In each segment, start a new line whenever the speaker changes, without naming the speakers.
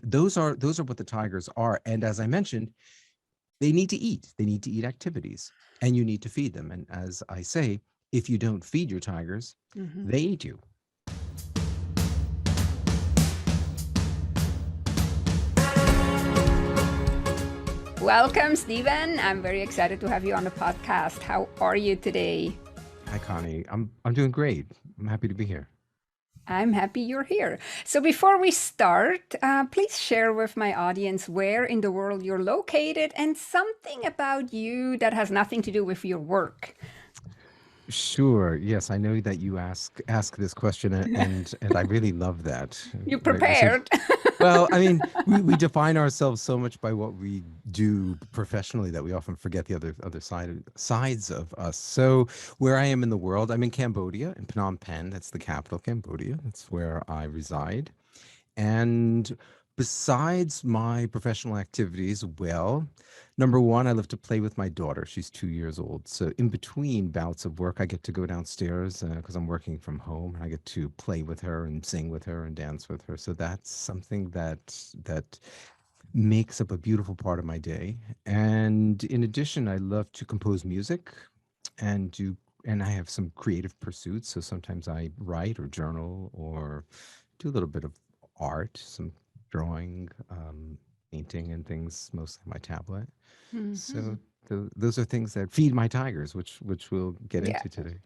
Those are what the tigers are. And as I mentioned, they need to eat. They need to eat activities, and you need to feed them. And as I say, if you don't feed your tigers,
Mhm.
they eat you.
Welcome, Steven. I'm very excited to have you on the podcast. How are you today?
Hi, Connie. I'm doing great. I'm happy to be here.
I'm happy you're here. So before we start, please share with my audience where in the world you're located and something about you that has nothing to do with your work.
Sure. Yes, I know that you ask this question, and I really love that.
You
Right. So,
prepared.
well, I mean, we define ourselves so much by what we do professionally that we often forget the other sides of us. So, where I am in the world, I'm in Cambodia, in Phnom Penh. That's the capital, Cambodia. That's where I reside. And besides my professional activities, well, number one, I love to play with my daughter. She's 2 years old. So in between bouts of work, I get to go downstairs because I'm working from home, and I get to play with her and sing with her and dance with her. So that's something that makes up a beautiful part of my day. And in addition, I love to compose music and and I have some creative pursuits. So sometimes I write or journal or do a little bit of art, some drawing, painting, and things, mostly on my tablet. So
Mhm.
those are things that feed my tigers, which we'll get
Yeah.
into today.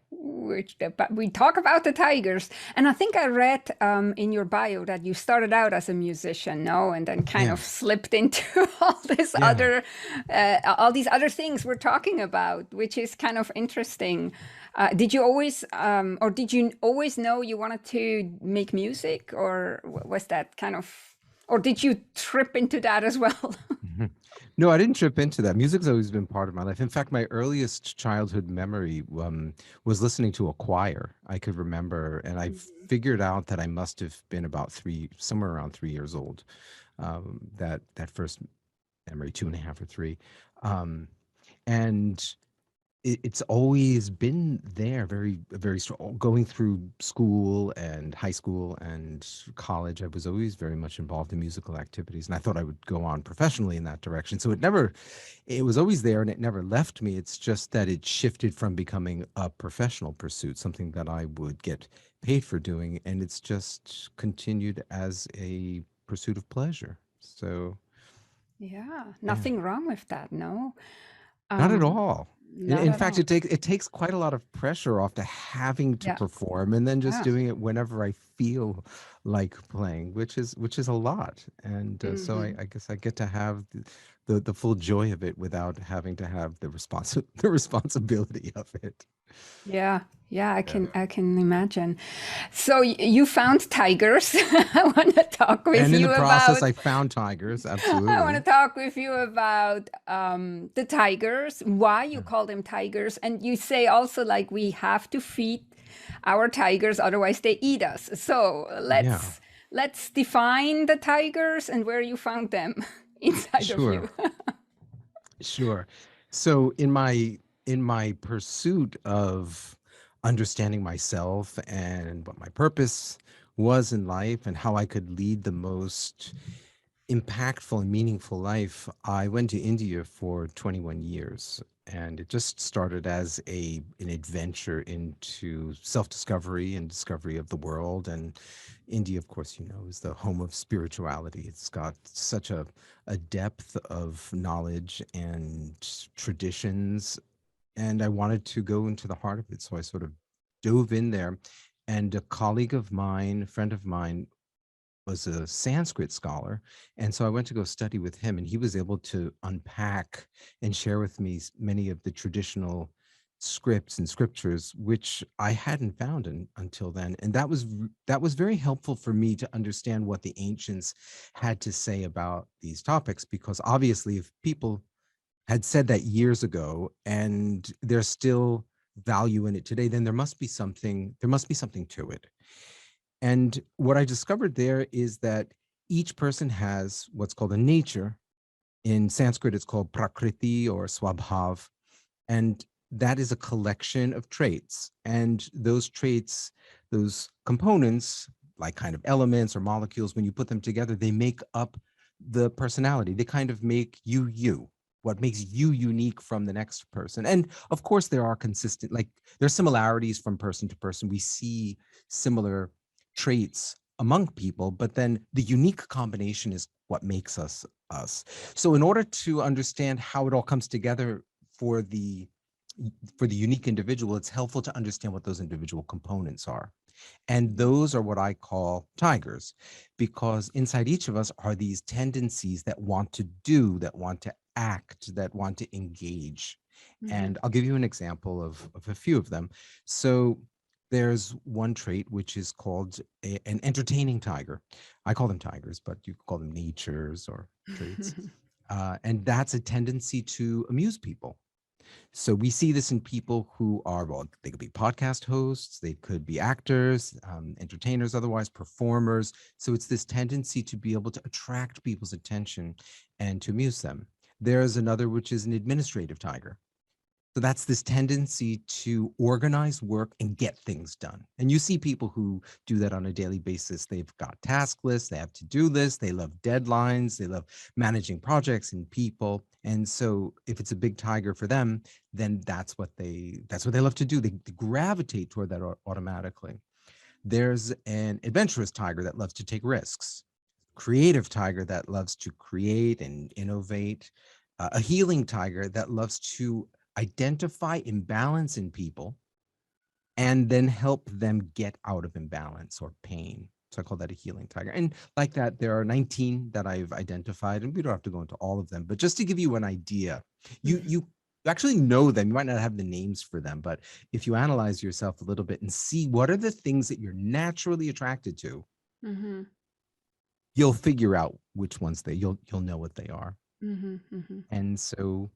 But we talk about the tigers, and I think I read in your bio that you started out as a musician, no, and then kind
Yeah,
of slipped into
yeah.
all these other things we're talking about, which is kind of interesting. Did you always, or did you always know you wanted to make music, or was that kind of, or did you trip into that as well?
Mhm. No, I didn't trip into that. Music's always been part of my life. In fact, my earliest childhood memory was listening to a choir. I could remember, and I figured out that I must have been about somewhere around 3 years old. That first memory, 2.5 or 3, um, and it's always been there, very strong. Going through school and high school and college, I was always very much involved in musical activities, and I thought I would go on professionally in that direction. So it was always there, and it never left me. It's just that it shifted from becoming a professional pursuit, something that I would get paid for doing, and it's just continued as a pursuit of pleasure. So
Yeah,
yeah.
nothing wrong with that, no.
Not at
Um,
all.
Not
In
at
fact,
all.
it takes quite a lot of pressure off to having to
Yeah,
perform and then just
yeah.
doing it whenever I feel like playing, which is a lot. And so
Hmm.
I guess I get to have the full joy of it without having to have the responsibility of it.
Yeah, yeah, I
Yeah.
can imagine. So you found tigers. I want to talk with
And in the
you
process,
about.
I found tigers.
I want to
Absolutely.
talk with you about the tigers. Why you call them tigers, and you say also like we have to feed our tigers, otherwise they eat us. So
Yeah,
let's define the tigers and where you found them inside of
sure.
you.
Sure. So in my pursuit of understanding myself and what my purpose was in life and how I could lead the most impactful and meaningful life, I went to India for 21 years. And it just started as an adventure into self-discovery and discovery of the world. And India, of course, is the home of spirituality. It's got such a depth of knowledge and traditions. And I wanted to go into the heart of it. So I sort of dove in there. And a colleague of mine, a friend of mine, was a Sanskrit scholar. And so I went to go study with him, and he was able to unpack and share with me many of the traditional scripts and scriptures, which I hadn't found until then. And that was very helpful for me to understand what the ancients had to say about these topics, because obviously if people had said that years ago and there's still value in it today, then there must be something to it. And what I discovered there is that each person has what's called a nature. In Sanskrit, it's called prakriti or swabhav. And that is a collection of traits. And those traits, those components, like kind of elements or molecules, when you put them together, they make up the personality. They kind of make you you. What makes you unique from the next person. And of course, there are consistent, like there's similarities from person to person. We see similar traits among people, but then the unique combination is what makes us us. So in order to understand how it all comes together for the for the unique individual, it's helpful to understand what those individual components are. And those are what I call tigers, because inside each of us are these tendencies that want to do, that want to act, that want to engage.
Mm-hmm.
And I'll give you an example of a few of them. So there's one trait which is called an entertaining tiger. I call them tigers, but you could call them natures or traits. And that's a tendency to amuse people. So we see this in people who are, well, they could be podcast hosts, they could be actors, entertainers, otherwise performers. So it's this tendency to be able to attract people's attention and to amuse them. There's another, which is an administrative tiger. So that's this tendency to organize work and get things done. And you see people who do that on a daily basis. They've got task lists, they have to-do lists, they love deadlines, they love managing projects and people. And so if it's a big tiger for them, then that's what they love to do. They gravitate toward that automatically. There's an adventurous tiger that loves to take risks, creative tiger that loves to create and innovate, a healing tiger that loves to identify imbalance in people and then help them get out of imbalance or pain. So I call that a healing tiger. And like that, there are 19 that I've identified, and we don't have to go into all of them, but just to give you an idea, you actually know them. You might not have the names for them, but if you analyze yourself a little bit and see what are the things that you're naturally attracted to,
Mm-hmm.
you'll figure out which ones you'll know what they are.
Mm-hmm. Mm-hmm.
And so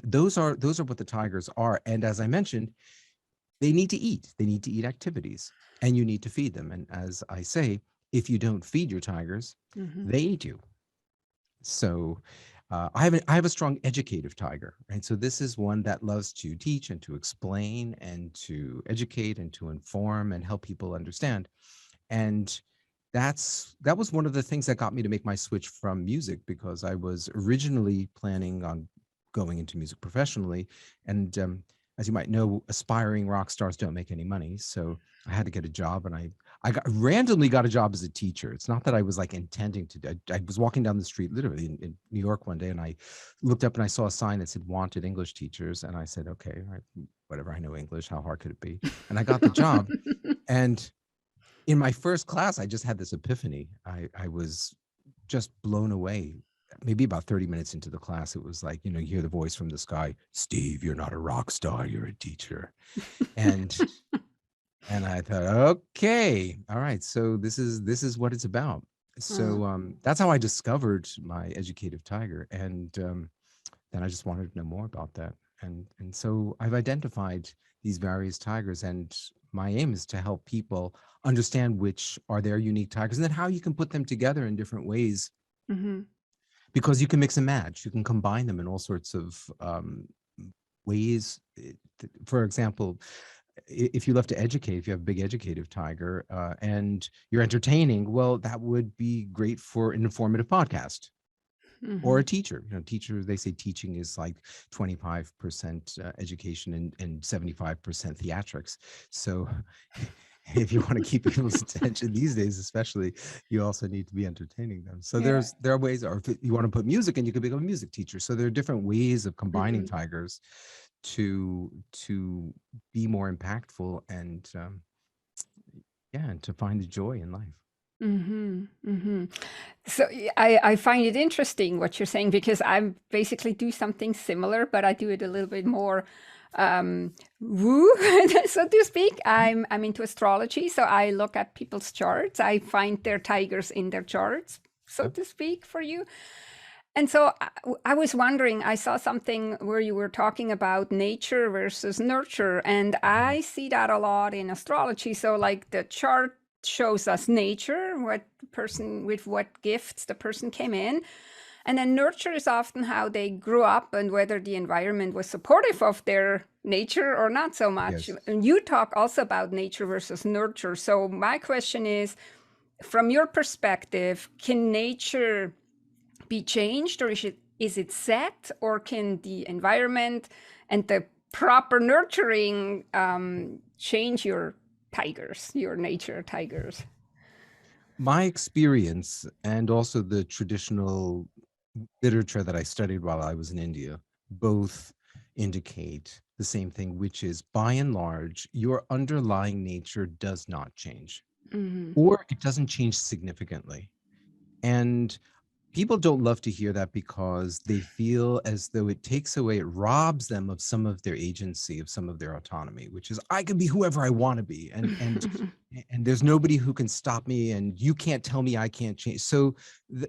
those are what the tigers are. And as I mentioned, they need to eat. They need to eat activities, and you need to feed them. And as I say, if you don't feed your tigers,
Mm-hmm.
they eat you. So I have a strong educative tiger, right? So this is one that loves to teach and to explain and to educate and to inform and help people understand. And that was one of the things that got me to make my switch from music, because I was originally planning on going into music professionally. And as you might know, aspiring rock stars don't make any money. So I had to get a job, and randomly got a job as a teacher. It's not that I was like intending to. I was walking down the street literally in New York one day, and I looked up and I saw a sign that said wanted English teachers. And I said, okay, all right, whatever, I know English. How hard could it be? And I got the job. And in my first class, I just had this epiphany. I was just blown away. Maybe about 30 minutes into the class, it was like, you hear the voice from the sky, Steve, you're not a rock star, you're a teacher. And I thought, okay, all right, so this is what it's about. So that's how I discovered my educative tiger. And then I just wanted to know more about that. And so I've identified these various tigers, and my aim is to help people understand which are their unique tigers, and then how you can put them together in different ways,
Mm-hmm.
because you can mix and match. You can combine them in all sorts of ways. For example, if you love to educate, if you have a big educative tiger and you're entertaining, well, that would be great for an informative podcast. Or
Mm-hmm.
a teacher. Teachers, they say teaching is like 25% education and 75% theatrics. So if you want to keep people's attention these days, especially, you also need to be entertaining them. So
Yeah.
there are ways, or if you want to put music in, you could become a music teacher. So there are different ways of combining
Mm-hmm.
tigers to be more impactful and yeah, and to find the joy in life.
Mm-hmm. Mm-hmm. So I find it interesting what you're saying, because I basically do something similar, but I do it a little bit more woo, so to speak. I'm into astrology, so I look at people's charts. I find their tigers in their charts, so
Yep.
to speak, for you. And so I was wondering, I saw something where you were talking about nature versus nurture, and
Mhm.
I see that a lot in astrology. So, like, the chart shows us nature, what the person, with what gifts the person came in. And then nurture is often how they grew up and whether the environment was supportive of their nature or not so much.
Yes.
And you talk also about nature versus nurture. So my question is, from your perspective, can nature be changed, or is it set, or can the environment and the proper nurturing change your tigers, your nature tigers?
My experience and also the traditional literature that I studied while I was in India both indicate the same thing, which is by and large, your underlying nature does not change,
Mm-hmm.
or it doesn't change significantly. And people don't love to hear that because they feel as though it takes away, it robs them of some of their agency, of some of their autonomy, which is I can be whoever I want to be. And there's nobody who can stop me, and you can't tell me I can't change. So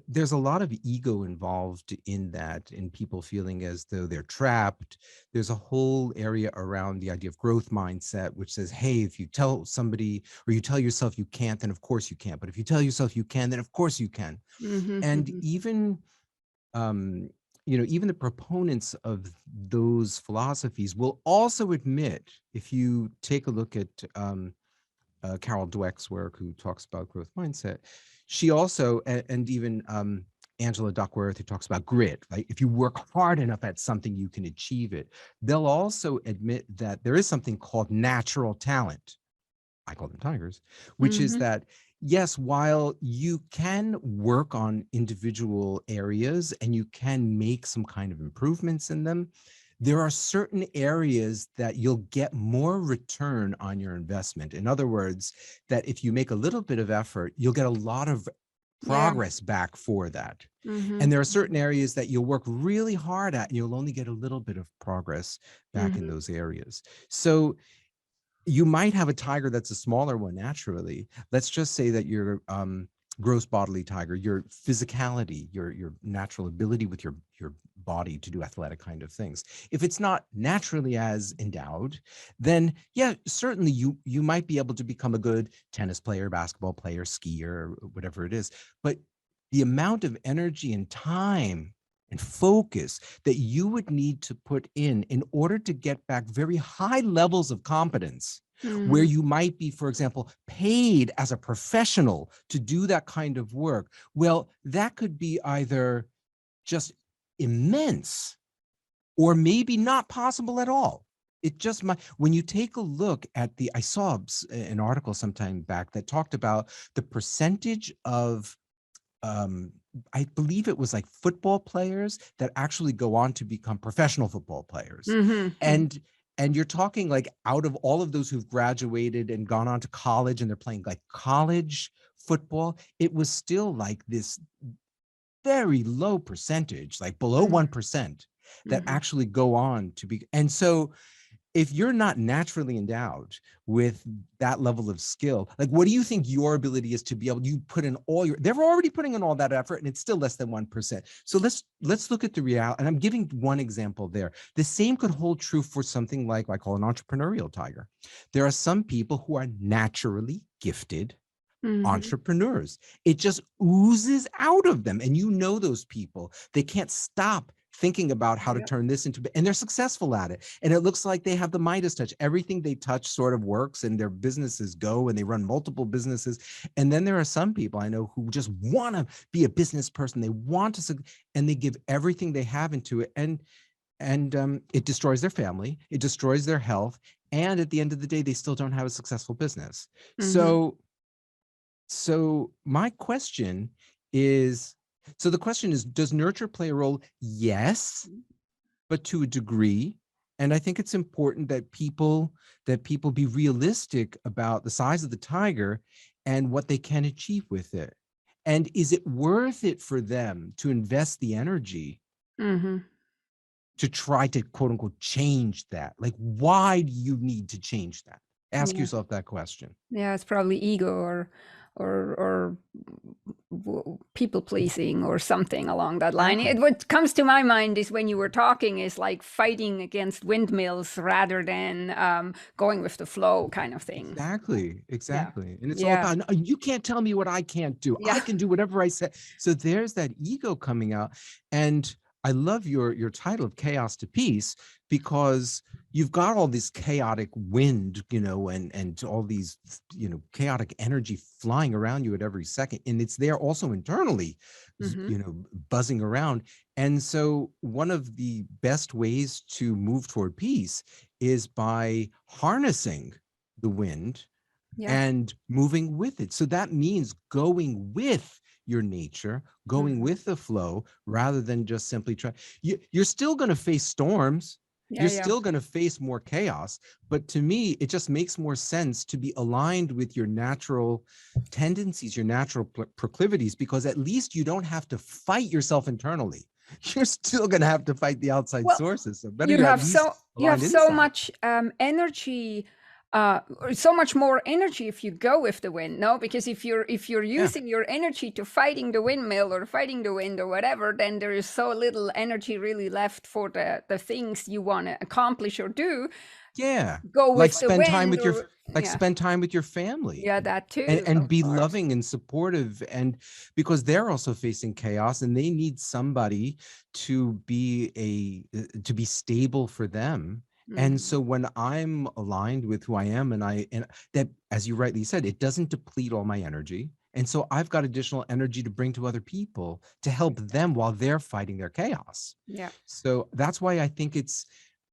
there's a lot of ego involved in that, in people feeling as though they're trapped. There's a whole area around the idea of growth mindset, which says, hey, if you tell somebody or you tell yourself you can't, then of course you can't. But if you tell yourself you can, then of course you can. And
Mm-hmm.
even um, even the proponents of those philosophies will also admit, if you take a look at Carol Dweck's work, who talks about growth mindset, she also, and even Angela Duckworth, who talks about grit, right? If you work hard enough at something, you can achieve it. They'll also admit that there is something called natural talent. I call them tigers, which is
Mm-hmm.
that, yes, while you can work on individual areas and you can make some kind of improvements in them, there are certain areas that you'll get more return on your investment. In other words, that if you make a little bit of effort, you'll get a lot of
Yeah.
progress back for that.
Mm-hmm.
And there are certain areas that you'll work really hard at and you'll only get a little bit of progress back in
Mm-hmm.
those areas. So you might have a tiger that's a smaller one naturally. Let's just say that your gross bodily tiger, your physicality, your natural ability with your body to do athletic kind of things, if it's not naturally as endowed, then yeah, certainly you might be able to become a good tennis player, basketball player, skier, whatever it is. But the amount of energy and time and focus that you would need to put in order to get back very high levels of competence, where
Mm-hmm.
you might be, for example, paid as a professional to do that kind of work, well, that could be either just immense or maybe not possible at all. It just might. When you take a look at I saw an article sometime back that talked about the percentage of I believe it was like football players that actually go on to become professional football players.
Mm-hmm.
And you're talking like, out of all of those who've graduated and gone on to college and they're playing like college football, it was still like this very low percentage, like below 1%, that
Mm-hmm.
actually go on to be. And so if you're not naturally endowed with that level of skill, like, what do you think your ability is to be able, you put in all they're already putting in all that effort and it's still less than 1%. So let's look at the reality. And I'm giving one example there. The same could hold true for something like I call an entrepreneurial tiger. There are some people who are naturally gifted
Mm-hmm.
entrepreneurs. It just oozes out of them. And those people, they can't stop thinking about how to
Yep.
turn this into, and they're successful at it. And it looks like they have the Midas touch. Everything they touch sort of works and their businesses go, and they run multiple businesses. And then there are some people I know who just want to be a business person. They want to, and they give everything they have into it. And it destroys their family. It destroys their health. And at the end of the day, they still don't have a successful business.
Mm-hmm.
So my question is, so the question is, does nurture play a role? Yes, but to a degree. And I think it's important that people be realistic about the size of the tiger and what they can achieve with it. And is it worth it for them to invest the energy
Mm-hmm.
to try to, quote unquote, change that? Like, why do you need to change that? Ask
Yeah.
yourself that question.
Yeah, it's probably ego or people pleasing or something along that line.
Exactly.
What comes to my mind is when you were talking is like fighting against windmills rather than going with the flow kind of thing.
Exactly,
Yeah.
exactly. And it's all
Yeah.
about, "No, you can't tell me what I can't do. I
Yeah.
can do whatever I say." So there's that ego coming out. And I love your title of Chaos to Peace, because you've got all this chaotic wind, and all these, chaotic energy flying around you at every second. And it's there also internally,
Hmm.
buzzing around. And so one of the best ways to move toward peace is by harnessing the wind
Yeah.
and moving with it. So that means going with your nature, going
Hmm.
with the flow, rather than just simply try. You're still going to face storms.
Yeah.
You're
Yeah.
still going to face more chaos. But to me, it just makes more sense to be aligned with your natural tendencies, your natural proclivities, because at least you don't have to fight yourself internally. You're still going to have to fight the outside
Well,
sources. So better you're at least
you have
aligned
so
inside.
much energy, or so much more energy if you go with the wind. No, because if you're
Yeah.
using your energy to fighting the windmill or fighting the wind or whatever, then there is so little energy really left for the things you want to accomplish or do.
Yeah.
Go
Like
with the
spend time
wind,
with your
or
like
yeah,
spend time with your family,
yeah, that
and
too,
and
of
be
course.
loving and supportive, and because they're also facing chaos and they need somebody to be stable for them. And
Hmm.
so when I'm aligned with who I am, and that, as you rightly said, it doesn't deplete all my energy. And so I've got additional energy to bring to other people to help them while they're fighting their chaos.
Yeah.
So that's why I think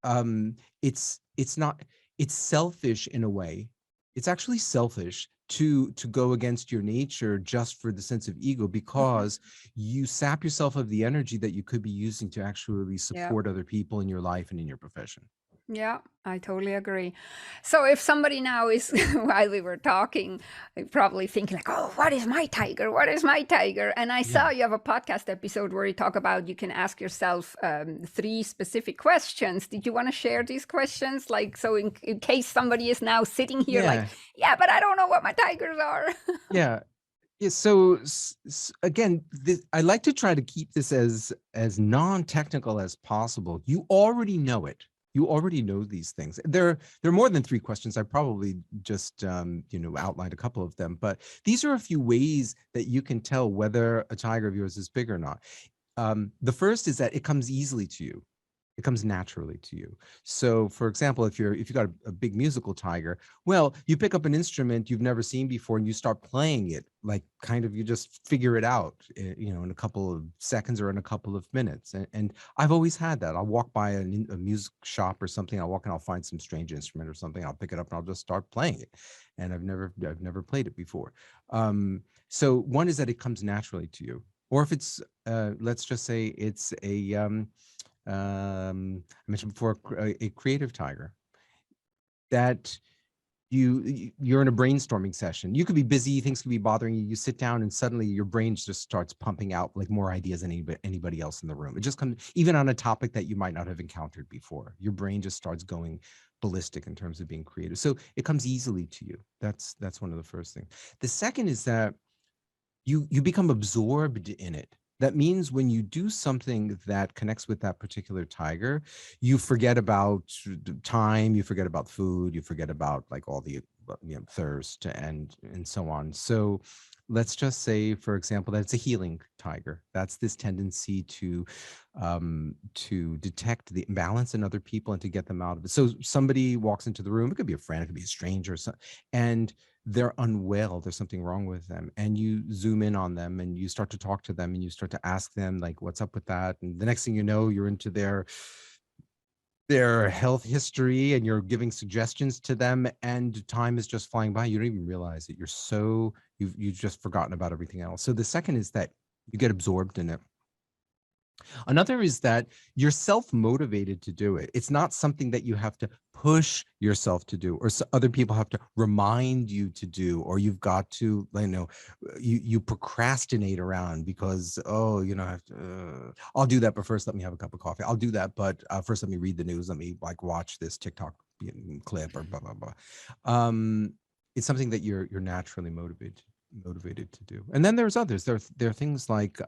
um it's not, it's selfish in a way. It's actually selfish to go against your nature just for the sense of ego,
Hmm.
because you sap yourself of the energy that you could be using to actually
Yeah.
support other people in your life and in your profession.
Yeah, I totally agree. So if somebody now is, while we were talking, probably thinking like, "Oh, what is my tiger? What is my tiger?" And I
Yeah.
saw you have a podcast episode where you talk about you can ask yourself three specific questions. Did you want to share these questions, like so in case somebody is now sitting here like,
Yeah.
"Yeah, but I don't know what my tigers are."
Yeah. Yeah, so again, I like to try to keep this as non-technical as possible. You already know it. You already know these things. There are more than three questions. I probably just outlined a couple of them, but these are a few ways that you can tell whether a tiger of yours is big or not. The first is that it comes easily to you. It comes naturally to you. So, for example, if you got a big musical tiger, well, you pick up an instrument you've never seen before and you start playing it, like kind of you just figure it out, in a couple of seconds or in a couple of minutes. And I've always had that. I'll walk by a music shop or something. I'll walk and I'll find some strange instrument or something. I'll pick it up and I'll just start playing it. And I've never played it before. So one is that it comes naturally to you. Or if it's, let's just say it's I mentioned before, a creative tiger, that you're in a brainstorming session. You could be busy, things could be bothering you. You sit down and suddenly your brain just starts pumping out like more ideas than anybody else in the room. It just comes even on a topic that you might not have encountered before. Your brain just starts going ballistic in terms of being creative. So it comes easily to you. That's one of the first things. The second is that you become absorbed in it. That means when you do something that connects with that particular tiger, you forget about time, you forget about food, you forget about like all the thirst and so on. So let's just say, for example, that it's a healing tiger. That's this tendency to detect the imbalance in other people and to get them out of it. So somebody walks into the room, it could be a friend, it could be a stranger, and they're unwell, there's something wrong with them, and you zoom in on them and you start to talk to them and you start to ask them like, what's up with that? And the next thing you know, you're into their health history and you're giving suggestions to them, and time is just flying by. You don't even realize it. You've just forgotten about everything else. So the second is that you get absorbed in it. Another is that you're self-motivated to do it. It's not something that you have to push yourself to do, or other people have to remind you to do, or you've got to, you procrastinate around because, oh, I have to, I'll do that, but first let me have a cup of coffee. I'll do that, but first let me read the news. Let me like watch this TikTok clip or blah blah blah. It's something that you're naturally motivated motivated to do. And then there's others. There are things like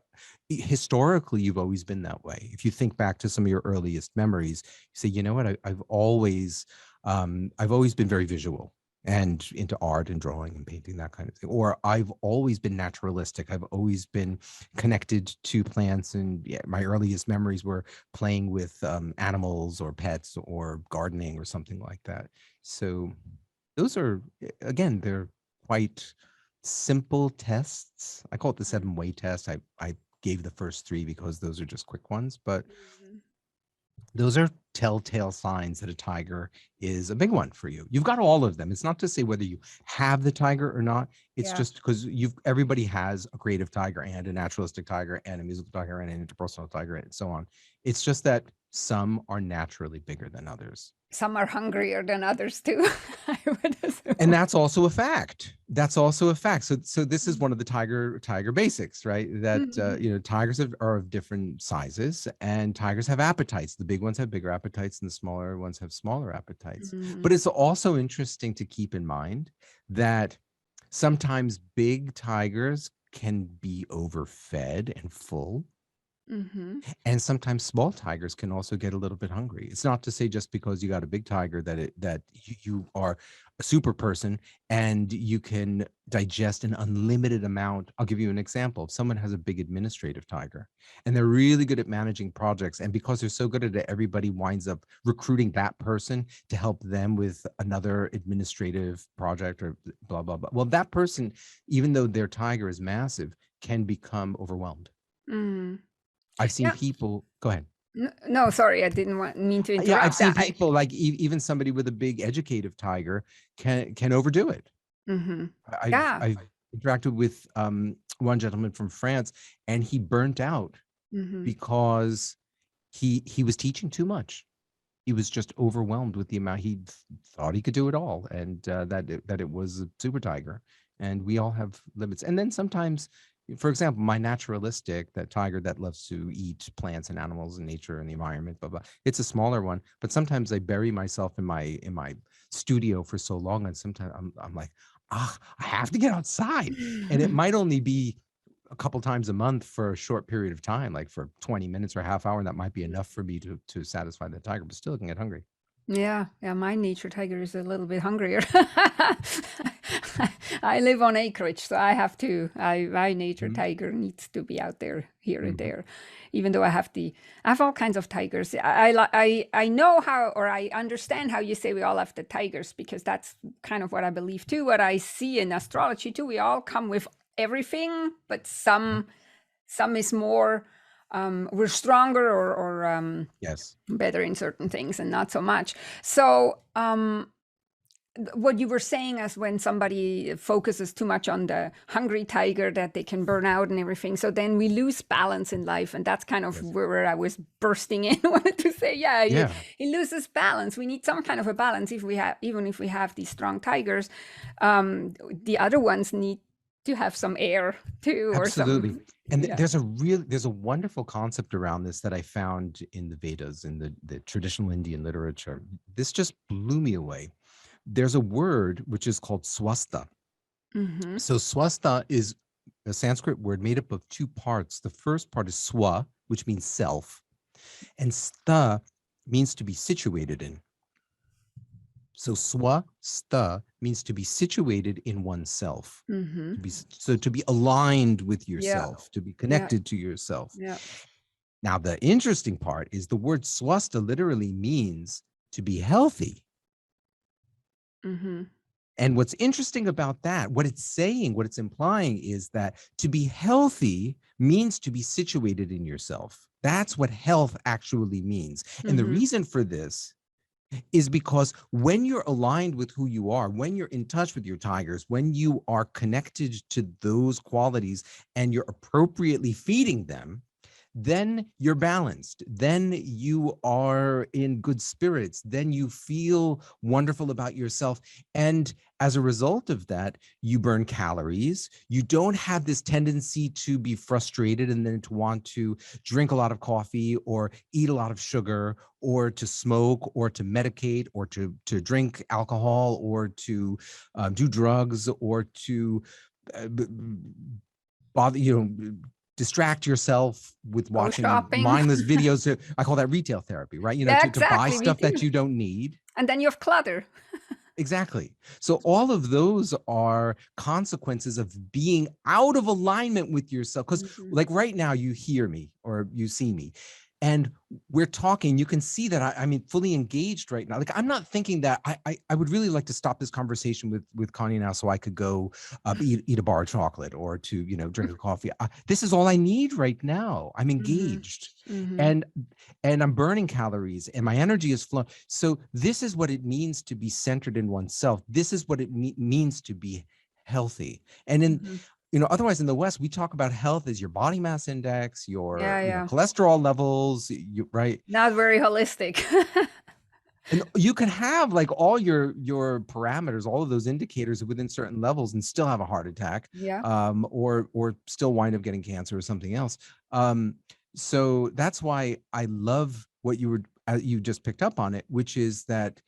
historically you've always been that way. If you think back to some of your earliest memories, you say, you know what, I've always been very visual and into art and drawing and painting, that kind of thing. Or I've always been naturalistic. I've always been connected to plants, and yeah, my earliest memories were playing with animals or pets or gardening or something like that. So those are, again, they're quite simple tests. I call it the 7-way test. I gave the first 3 because those are just quick ones, but
Mhm.
those are telltale signs that a tiger is a big one for you. You've got all of them. It's not to say whether you have the tiger or not. It's
Yeah.
just because everybody has a creative tiger and a naturalistic tiger and a musical tiger and an interpersonal tiger and so on. It's just that some are naturally bigger than others.
Some are hungrier than others too, I would assume.
And that's also a fact. That's also a fact. So this is one of the tiger basics, right? That
Mhm.
tigers are of different sizes, and tigers have appetites. The big ones have bigger appetites, and the smaller ones have smaller appetites. But
Mhm.
it's also interesting to keep in mind that sometimes big tigers can be overfed and full,
Mhm.
and sometimes small tigers can also get a little bit hungry. It's not to say just because you got a big tiger that you are a super person and you can digest an unlimited amount. I'll give you an example. If someone has a big administrative tiger and they're really good at managing projects, and because they're so good at it, everybody winds up recruiting that person to help them with another administrative project or blah, blah, blah. Well, that person, even though their tiger is massive, can become overwhelmed.
Mhm.
I've seen
Yeah.
people go ahead.
No, sorry, I didn't mean to
Yeah, I've
interrupt.
seen people like even somebody with a big educative tiger can overdo it.
Mhm.
I've
Yeah.
I've interacted with one gentleman from France, and he burnt out
Mhm.
because he was teaching too much. He was just overwhelmed with the amount. Thought he could do it all, and that it was a super tiger. And we all have limits. And then sometimes, for example, my naturalistic, that tiger that loves to eat plants and animals and nature and the environment, blah blah. It's a smaller one, but sometimes I bury myself in my studio for so long, and sometimes I'm like, I have to get outside, and it might only be a couple times a month for a short period of time, like for 20 minutes or a half hour, and that might be enough for me to satisfy the tiger, but still I can get hungry.
Yeah, yeah, my nature tiger is a little bit hungrier. I live on acreage, so I have to. My nature
Mhm.
tiger needs to be out there here and
Mhm.
there, even though I have all kinds of tigers. I know how, or I understand how you say we all have the tigers, because that's kind of what I believe too. What I see in astrology too, we all come with everything, but some is more. We're stronger or
Yes.
better in certain things and not so much. So, what you were saying is when somebody focuses too much on the hungry tiger, that they can burn out and everything. So then we lose balance in life. And that's kind of
Yes.
where I was bursting in. I wanted to say, yeah,
Yeah.
he loses balance. We need some kind of a balance. If we have, even if we have these strong tigers, the other ones need to have some air too, or
Absolutely.
some,
And
yeah.
there's a wonderful concept around this that I found in the Vedas, in the traditional Indian literature. This just blew me away. There's a word which is called swasta.
Mm-hmm.
So swasta is a Sanskrit word made up of 2 parts. The first part is swa, which means self, and sta means to be situated in. So sta means to be situated in oneself,
Mm-hmm.
to be aligned with
Yeah.
yourself, to be
Yeah.
connected to yourself.
Yeah.
Now, the interesting part is the word swasta literally means to be healthy.
Mm-hmm.
And what's interesting about that, what it's saying, what it's implying is that to be healthy means to be situated in yourself. That's what health actually means. And the
Mm-hmm.
reason for this is because when you're aligned with who you are, when you're in touch with your tigers, when you are connected to those qualities and you're appropriately feeding them, then you're balanced. Then you are in good spirits. Then you feel wonderful about yourself. And as a result of that, you burn calories. You don't have this tendency to be frustrated and then to want to drink a lot of coffee or eat a lot of sugar or to smoke or to medicate or to drink alcohol or to do drugs or to bother, distract yourself with
Go
watching
shopping.
mindless videos. I call that retail therapy, right?
Yeah,
To buy
exactly. Me
stuff that
too.
you don't need.
And then you have clutter.
Exactly. So all of those are consequences of being out of alignment with yourself. Because
Hmm.
like right now, you hear me or you see me, and we're talking. You can see that I mean, fully engaged right now. Like I'm not thinking that I would really like to stop this conversation with Connie now, so I could go eat a bar of chocolate or to drink a coffee. This is all I need right now. I'm
Hmm.
engaged,
Hmm.
and I'm burning calories and my energy is flowing. So this is what it means to be centered in oneself. This is what it means to be healthy. And in
Hmm.
otherwise in the West, we talk about health as your body mass index, your
Yeah, yeah.
cholesterol levels, right?
Not very holistic.
And you can have like all your parameters, all of those indicators within certain levels, and still have a heart attack,
Yeah.
or still wind up getting cancer or something else. Um, so that's why I love what you just picked up on it, which is that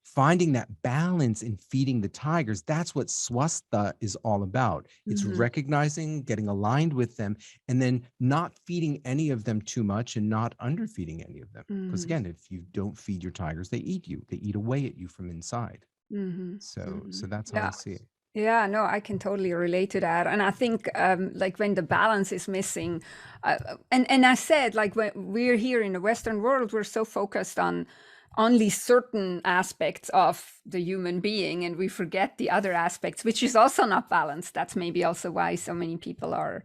finding that balance in feeding the tigers. That's what swastha is all about. It's
Hmm.
recognizing, getting aligned with them, and then not feeding any of them too much and not underfeeding any of them. Because
Hmm.
again, if you don't feed your tigers, they eat you. They eat away at you from inside.
Hmm.
So
Hmm.
that's how I
Yeah.
see it.
Yeah, no, I can totally relate to that. And I think like when the balance is missing, and I said like when we're here in the Western world, we're so focused on only certain aspects of the human being, and we forget the other aspects, which is also not balanced. That's maybe also why so many people are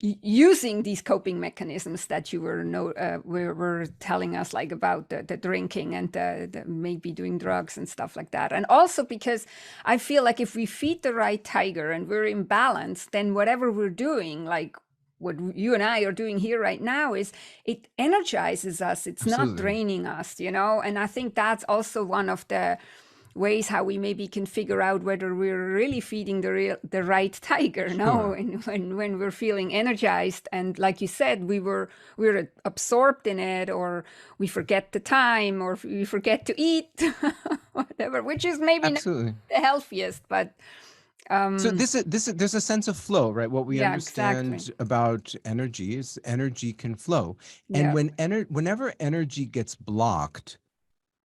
using these coping mechanisms that you were telling us, like about the drinking and the maybe doing drugs and stuff like that. And also because I feel like if we feed the right tiger and we're in balance, then whatever we're doing, like what you and I are doing here right now, is it energizes us. It's not
Absolutely.
draining us, and I think that's also one of the ways how we maybe can figure out whether we're really feeding the right tiger, no,
Sure.
and when we're feeling energized, and like you said, we're absorbed in it, or we forget the time, or we forget to eat, whatever, which is maybe not
Absolutely.
the healthiest, but
So
um
there's a sense of flow, right? What we
yeah, exactly.
understand about energy is energy can flow. And
Yeah.
whenever energy gets blocked,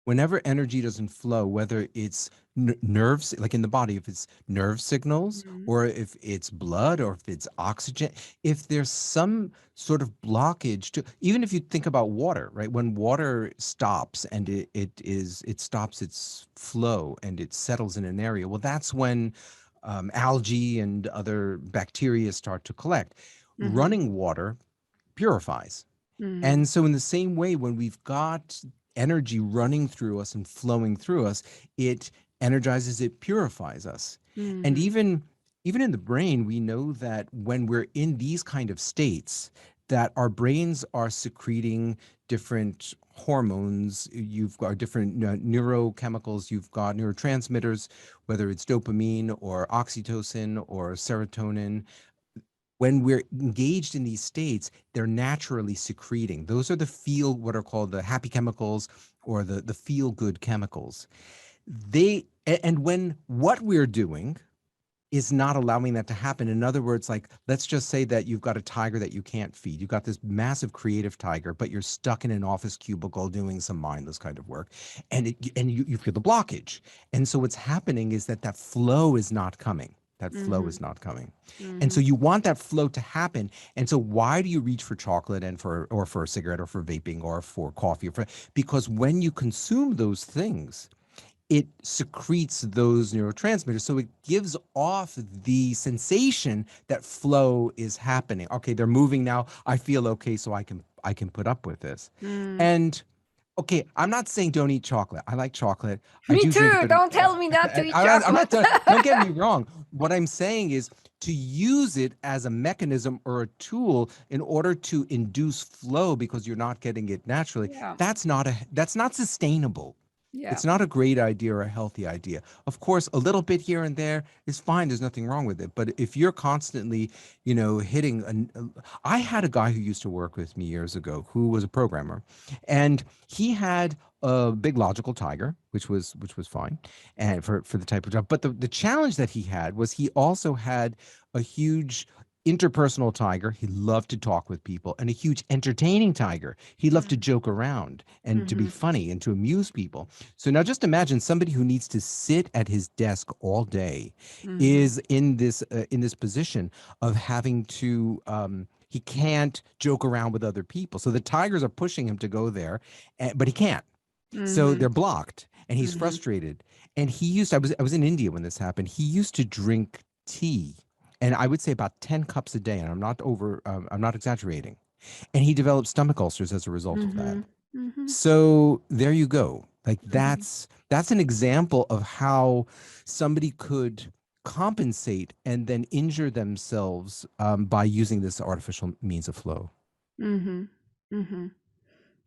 whenever energy doesn't flow, whether it's nerves, like in the body, if it's nerve signals,
Mhm.
or if it's blood, or if it's oxygen, if there's some sort of blockage to, even if you think about water, right? When water stops and it stops its flow and it settles in an area, well, that's when algae and other bacteria start to collect.
Mhm.
Running water purifies.
Mhm.
And so, in the same way, when we've got energy running through us and flowing through us, it energizes, it purifies us. And
Mhm.
even in the brain, we know that when we're in these kind of states, that our brains are secreting different hormones. You've got different neurochemicals. You've got neurotransmitters, whether it's dopamine or oxytocin or serotonin. When we're engaged in these states, they're naturally secreting. Those are what are called the happy chemicals, or the feel good chemicals. And when what we're doing is not allowing that to happen. In other words, like, let's just say that you've got a tiger that you can't feed. You've got this massive creative tiger, but you're stuck in an office cubicle doing some mindless kind of work, and you feel the blockage. And so what's happening is that flow is not coming. That flow
Mhm.
is not coming. And so
Mhm.
you want that flow to happen. And so why do you reach for chocolate and for a cigarette or for vaping or for coffee? Because when you consume those things, it secretes those neurotransmitters. So it gives off the sensation that flow is happening. Okay, they're moving now. I feel okay, so I can put up with this.
Mm.
And okay, I'm not saying don't eat chocolate. I like chocolate. I
Me
do drink it,
too.
but
Don't tell me not to eat
I'm
chocolate.
not. Don't get me wrong. What I'm saying is to use it as a mechanism or a tool in order to induce flow because you're not getting it naturally.
Yeah.
That's not sustainable.
Yeah.
It's not a great idea or a healthy idea. Of course, a little bit here and there is fine. There's nothing wrong with it. But if you're constantly, hitting I had a guy who used to work with me years ago who was a programmer, and he had a big logical tiger, which was fine, and for the type of job. But the challenge that he had was he also had a huge interpersonal tiger. He loved to talk with people, and a huge entertaining tiger. He loved to joke around and to be
Mm-hmm.
funny and to amuse people. So now just imagine somebody who needs to sit at his desk all day
Mm-hmm.
is in this position of having to he can't joke around with other people. So the tigers are pushing him to go there, but he can't. So
Mm-hmm.
they're blocked, and he's
Mm-hmm.
frustrated. And he used I was in India when this happened. He used to drink tea, and I would say about 10 cups a day, and I'm not exaggerating. And he developed stomach ulcers as a result of that.
Mm-hmm. Mm-hmm.
So there you go. Like
Mm-hmm.
that's an example of how somebody could compensate and then injure themselves by using this artificial means of flow.
Mm-hmm. Mm-hmm.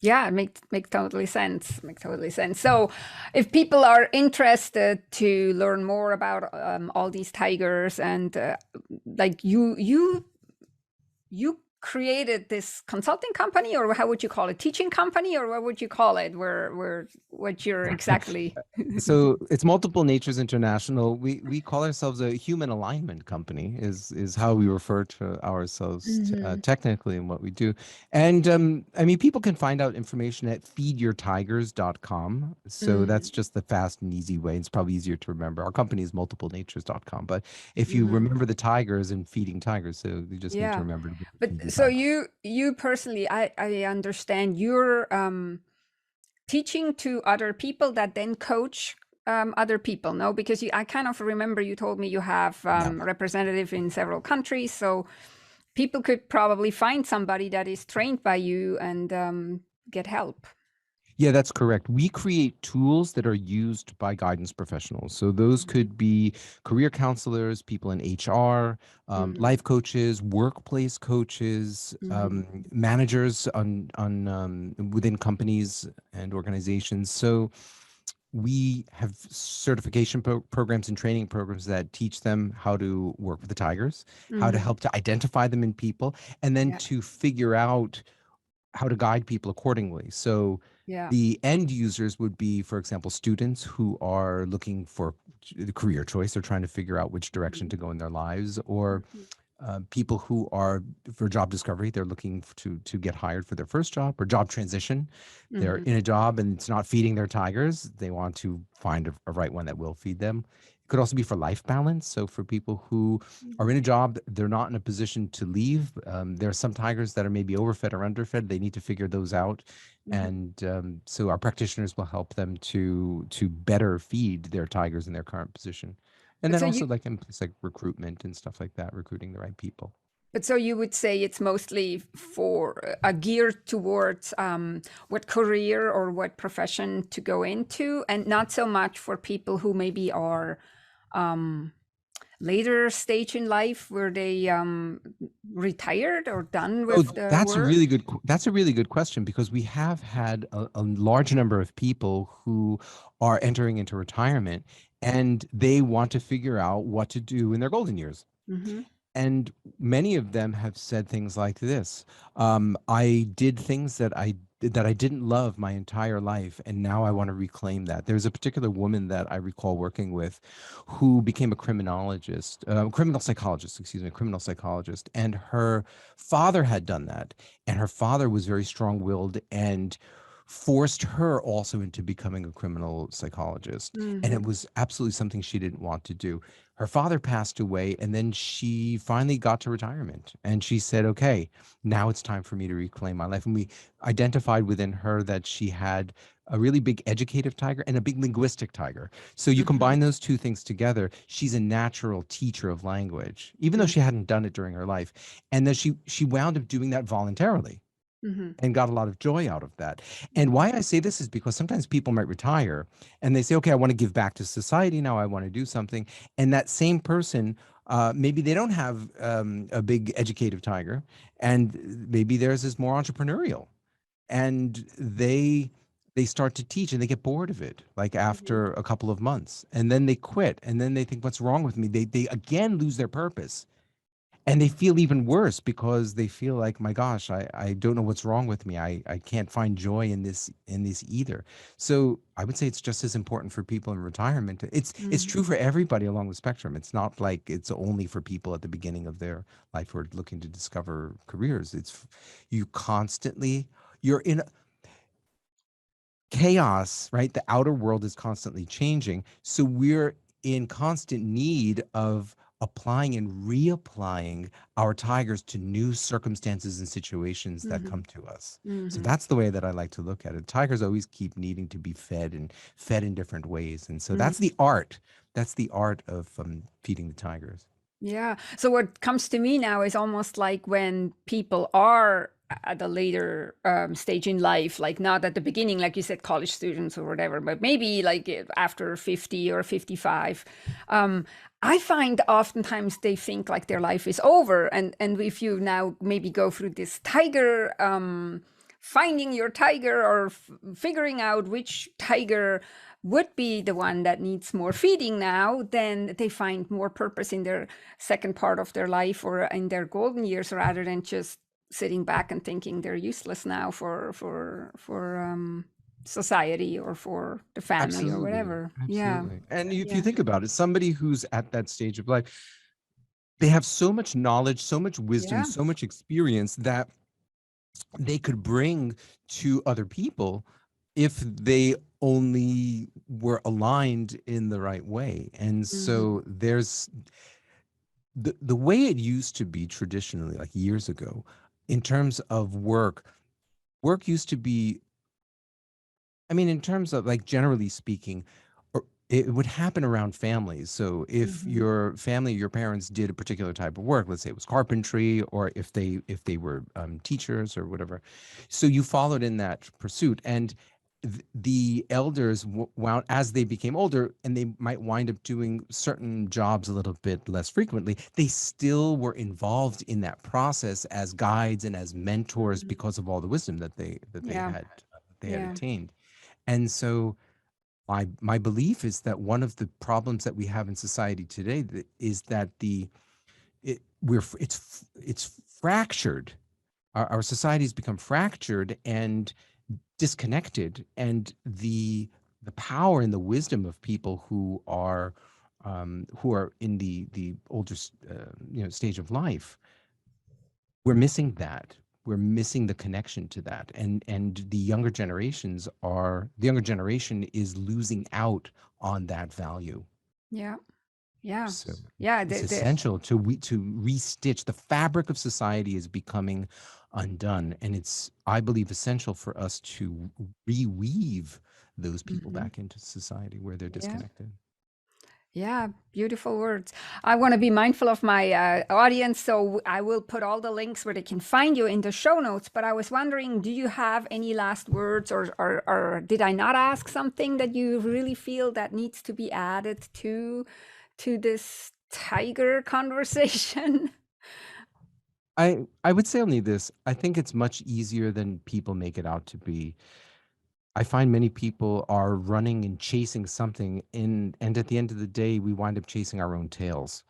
Yeah, it makes totally sense. Makes totally sense. So, if people are interested to learn more about all these tigers and like you created this consulting company, or how would you call it, teaching company, or what would you call it, where what you're exactly.
So it's Multiple Natures International. We call ourselves a human alignment company. Is how we refer to ourselves
Hmm.
technically in what we do. And I mean, people can find out information at feedyourtigers.com. So that's
Hmm.
just the fast and easy way. It's probably easier to remember. Our company is multiplenatures.com. But if you
Hmm.
remember the tigers and feeding tigers, so you just need to
Yeah,
remember to feed
but
your
so
tigers.
you personally, I understand you're teaching to other people that then coach other people, no? Because I kind of remember you told me you have
Yeah.
representative in several countries, so people could probably find somebody that is trained by you and get help.
Yeah, that's correct. We create tools that are used by guidance professionals. So those
Hmm.
could be career counselors, people in HR,
Hmm.
life coaches, workplace coaches,
Hmm.
managers on within companies and organizations. So we have certification programs and training programs that teach them how to work with the tigers, how to
Hmm.
help to identify them in people, and then
Yeah,
to figure out how to guide people accordingly. So
yeah.
the end users would be, for example, students who are looking for the career choice. They're trying to figure out which direction
Hmm.
to go in their lives, or
Hmm.
people who are for job discovery. They're looking to get hired for their first job or job transition. They're
Hmm.
in a job and it's not feeding their tigers. They want to find a right one that will feed them. It could also be for life balance. So for people who are in a job, they're not in a position to leave. There are some tigers that are maybe overfed or underfed. They need to figure those out,
Hmm.
and so our practitioners will help them to better feed their tigers in their current position. And
But
then
so
also
you
like in place like recruitment and stuff like that, recruiting the right people.
But so you would say it's mostly for geared towards what career or what profession to go into, and not so much for people who maybe are um, later stage in life where they retired or done
Oh,
with the
that's a
work.
really that's a really good question because we have had a large number of people who are entering into retirement and they want to figure out what to do in their golden years.
Hmm.
And many of them have said things like this: I did things that I didn't love my entire life, and now I want to reclaim that. There's a particular woman that I recall working with, who became a criminal psychologist, excuse me, a criminal psychologist, and her father had done that, and her father was very strong-willed and forced her also into becoming a criminal psychologist, and it
Hmm.
was absolutely something she didn't want to do. Her father passed away, and then she finally got to retirement, and she said, okay, now it's time for me to reclaim my life. And we identified within her that she had a really big educative tiger and a big linguistic tiger. So you
Hmm.
combine those two things together, she's a natural teacher of language, even though she
Hmm.
hadn't done it during her life. And then she wound up doing that voluntarily
Hmm.
and got a lot of joy out of that. And
Hmm.
why I say this is because sometimes people might retire and they say, okay, I want to give back to society now. I want to do something. And that same person, maybe they don't have a big educative tiger, and maybe theirs is more entrepreneurial. And they start to teach and they get bored of it like
Hmm.
after a couple of months, and then they quit, and then they think, what's wrong with me? They again lose their purpose, and they feel even worse because they feel like, my gosh, I don't know what's wrong with me. I can't find joy in this either. So I would say it's just as important for people in retirement. It's
Mm-hmm.
true for everybody along the spectrum. It's not like it's only for people at the beginning of their life who are looking to discover careers. You constantly, you're in chaos, right? The outer world is constantly changing. So we're in constant need of applying and reapplying our tigers to new circumstances and situations that
Mm-hmm.
come to us. So
Mm-hmm.
that's the way that I like to look at it. Tigers always keep needing to be fed and fed in different ways. And so that's the art. That's the art of feeding the tigers.
Yeah. So what comes to me now is almost like when people are at a later stage in life, like not at the beginning, like you said, college students or whatever, but maybe like after 50 or 55. I find oftentimes they think like their life is over. And if you now maybe go through this tiger, finding your tiger or figuring out which tiger would be the one that needs more feeding now, then they find more purpose in their second part of their life or in their golden years rather than just sitting back and thinking they're useless now for society or for the family or
Absolutely.
whatever. Yeah.
Absolutely. And if you
Yeah.
think about it, somebody who's at that stage of life, they have so much knowledge, so much wisdom,
Yeah.
so much experience that they could bring to other people if they only were aligned in the right way. And
Mm-hmm.
so there's the way it used to be traditionally, like years ago, in terms of work used to be, I mean, in terms of like generally speaking, it would happen around families. So if
Mm-hmm.
your family, your parents did a particular type of work, let's say it was carpentry, or if they were teachers or whatever, so you followed in that pursuit, and the elders wound as they became older, and they might wind up doing certain jobs a little bit less frequently. They still were involved in that process as guides and as mentors
Mm-hmm.
because of all the wisdom that
Yeah.
they had
Yeah.
attained. And so my belief is that one of the problems that we have in society today is that it's fractured. Our society has become fractured and disconnected, and the power and the wisdom of people who are in the older stage of life, we're missing that. We're missing the connection to that, and the younger generation is losing out on that value.
Yeah. Yeah.
So
Yeah.
it's essential to restitch. The fabric of society is becoming undone, and it's, I believe, essential for us to reweave those people
Mm-hmm.
back into society where they're
Yeah.
disconnected.
Yeah, beautiful words. I want to be mindful of my audience, so I will put all the links where they can find you in the show notes. But I was wondering, do you have any last words, or did I not ask something that you really feel that needs to be added to this tiger conversation?
I would say only this. I think it's much easier than people make it out to be. I find many people are running and chasing something and at the end of the day, we wind up chasing our own tails.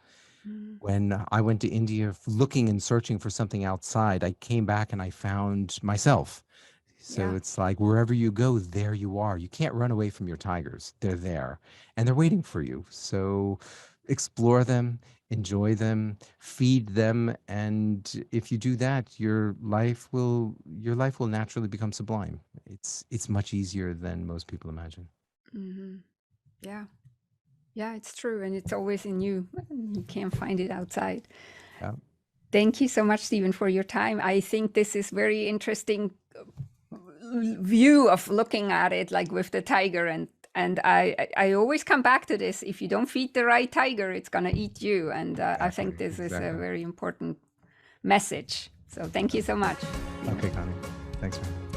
Mm,
When I went to India looking and searching for something outside, I came back and I found myself. So
yeah.
it's like wherever you go, there you are. You can't run away from your tigers. They're there and they're waiting for you. So explore them, enjoy them, feed them, and if you do that, your life will naturally become sublime. It's much easier than most people imagine.
Hmm. Yeah. Yeah, it's true. And it's always in you. You can't find it outside.
Yeah.
Thank you so much, Stephen, for your time. I think this is very interesting view of looking at it, like with the tiger. And I always come back to this. If you don't feed the right tiger, it's going to eat you. And I think
Exactly.
this is a
Exactly.
very important message. So thank you so much.
Okay, Connie. Thanks, man.